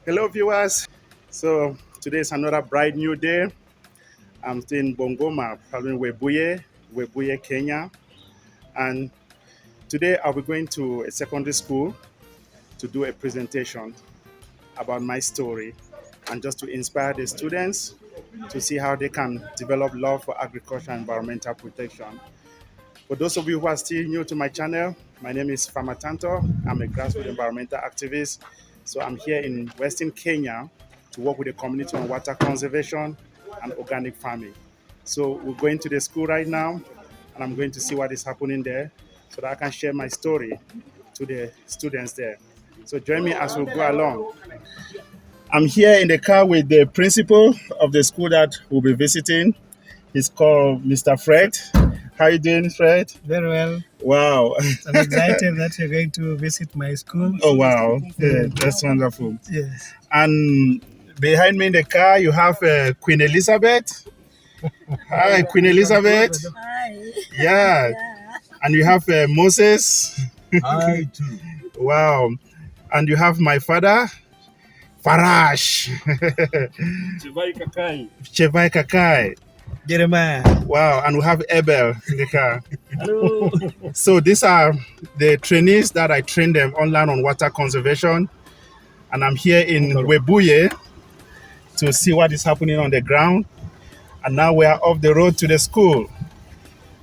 Hello, viewers. So today is another bright new day. I'm still in Bongoma, probably Webuye, Kenya. And today I'll be going to a secondary school to do a presentation about my story and just to inspire the students to see how they can develop love for agriculture and environmental protection. For those of you who are still new to my channel, my name is Farmer Tanto. I'm a grassroots environmental activist. So I'm here in Western Kenya to work with the community on water conservation and organic farming. So we're going to the school right now, and I'm going to see what is happening there so that I can share my story to the students there. So join me as we go along. I'm here in the car with the principal of the school that we'll be visiting. He's called Mr. Fred. How are you doing, Fred? Very well. Wow. I'm excited that you're going to visit my school. Oh, wow. Yeah, that's wonderful. Yes. And behind me in the car, you have Queen Elizabeth. Hi, Queen Elizabeth. Hi. Yeah. And you have Moses. Hi, too. Wow. And you have my father, Farash. Chevai Kakai. Jeremiah. Wow. And we have Abel in the car. Hello. So these are the trainees that I trained them online on water conservation. And I'm here in Webuye to see what is happening on the ground. And now we are off the road to the school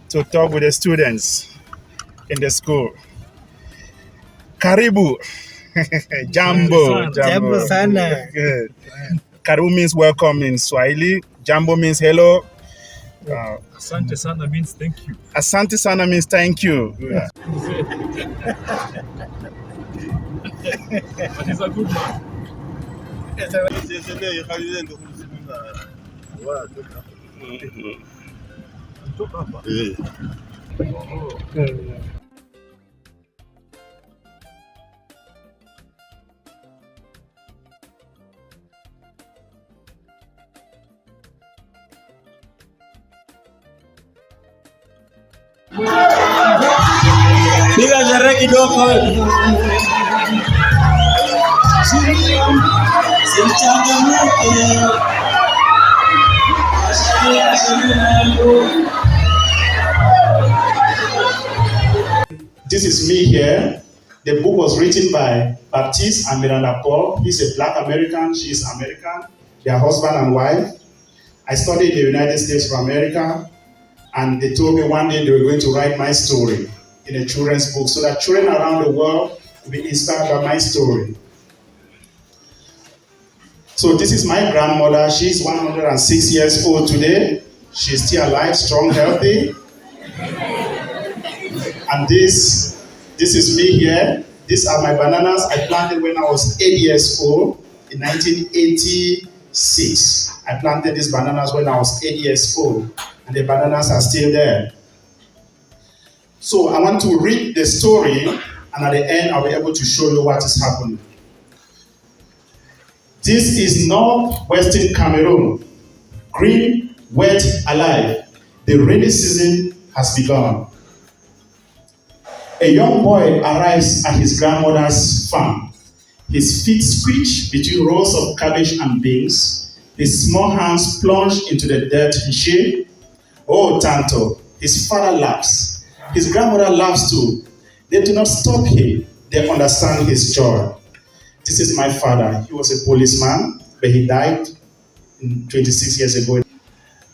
to talk with the students in the school. Karibu. Jambo. Jambo sana. Good. Karibu means welcome in Swahili. Jambo means hello. Asante sana means thank you. Asante sana means thank you. Yeah. But he's a good man. Piga sherehe kidogo. This is me here. The book was written by Baptiste and Miranda Paul. He's a black American, she's American. They are husband and wife. I studied in the United States of America, and they told me one day they were going to write my story in a children's book so that children around the world will be inspired by my story. So this is my grandmother. She's 106 years old today. She's still alive, strong, healthy. And this is me here. These are my bananas I planted when I was 8 years old in 1986. I planted these bananas when I was 8 years old, and the bananas are still there. So I want to read the story, and at the end I'll be able to show you what is happening. This is northwestern Cameroon. Green, wet, alive. The rainy season has begun. A young boy arrives at his grandmother's farm. His feet squeak between rows of cabbage and beans. His small hands plunge into the dirt and shade. Oh, Tanto, his father laughs. His grandmother laughs too. They do not stop him. They understand his joy. This is my father. He was a policeman, but he died 26 years ago.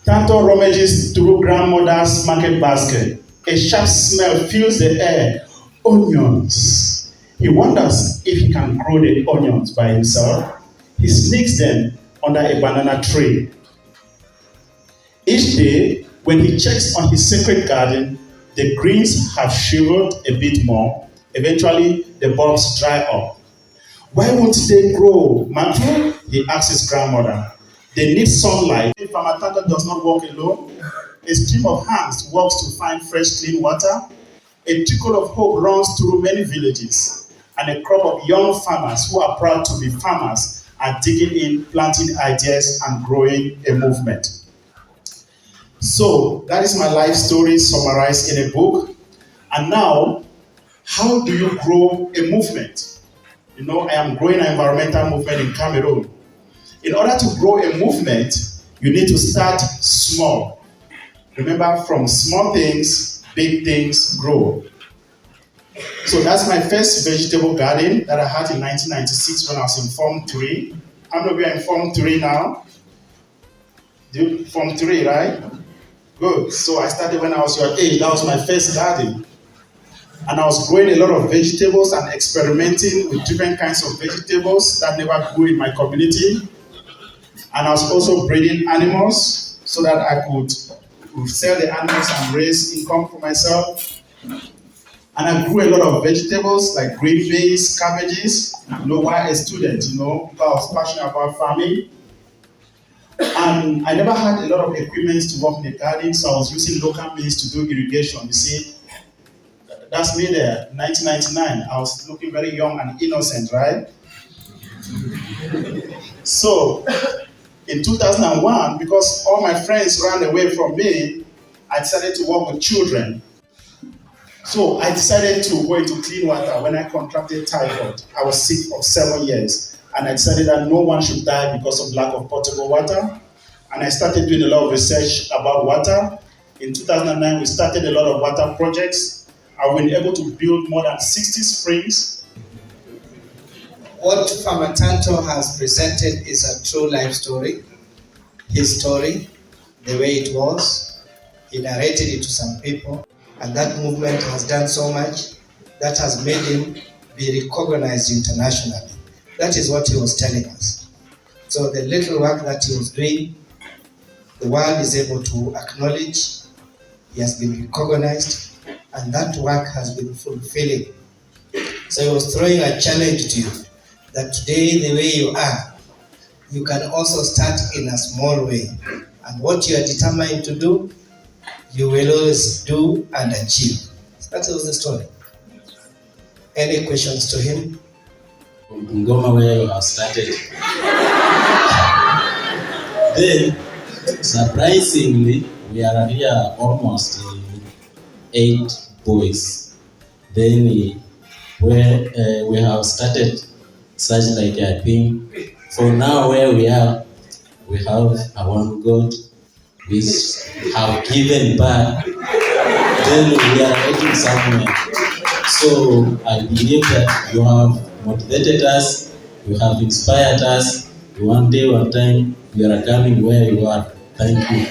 Tanto rummages through grandmother's market basket. A sharp smell fills the air. Onions. He wonders if he can grow the onions by himself. He sneaks them under a banana tree. Each day, when he checks on his sacred garden, the greens have shriveled a bit more. Eventually, the bulbs dry up. Why won't they grow, Matthew? He asks his grandmother. They need sunlight. If Farmer Tanto does not walk alone, a stream of hands walks to find fresh, clean water. A trickle of hope runs through many villages. And a crop of young farmers who are proud to be farmers are digging in, planting ideas, and growing a movement. So that is my life story summarized in a book. And now, how do you grow a movement? You know, I am growing an environmental movement in Cameroon. In order to grow a movement, you need to start small. Remember, from small things, big things grow. So that's my first vegetable garden that I had in 1996 when I was in Form 3. How many of you are in Form 3 now? Form 3, right? Good. So I started when I was your age. That was my first garden. And I was growing a lot of vegetables and experimenting with different kinds of vegetables that never grew in my community. And I was also breeding animals so that I could sell the animals and raise income for myself. And I grew a lot of vegetables like green beans, cabbages. You know, while a student, you know, because I was passionate about farming. And I never had a lot of equipment to work in the garden, so I was using local means to do irrigation. You see, that's me there, 1999. I was looking very young and innocent, right? So, in 2001, because all my friends ran away from me, I decided to work with children. So I decided to go into clean water when I contracted typhoid. I was sick for 7 years, and I decided that no one should die because of lack of potable water. And I started doing a lot of research about water. In 2009, we started a lot of water projects. I've been able to build more than 60 springs. What Farmer Tanto has presented is a true life story. His story, the way it was, he narrated it to some people, and that movement has done so much that has made him be recognized internationally. That is what he was telling us. So the little work that he was doing, the world is able to acknowledge, he has been recognized, and that work has been fulfilling. So he was throwing a challenge to you, that today the way you are, you can also start in a small way. And what you are determined to do, you will always do and achieve. That was the story. Any questions to him? Ngoma where you have started. Then, surprisingly, we are here almost 8 boys. Then we have started such like a thing. For now, where we are, we have a one God which have given back. Then we are heading somewhere. So I believe that you have motivated us, you have inspired us. One day, one time, we are coming where you are. Thank you.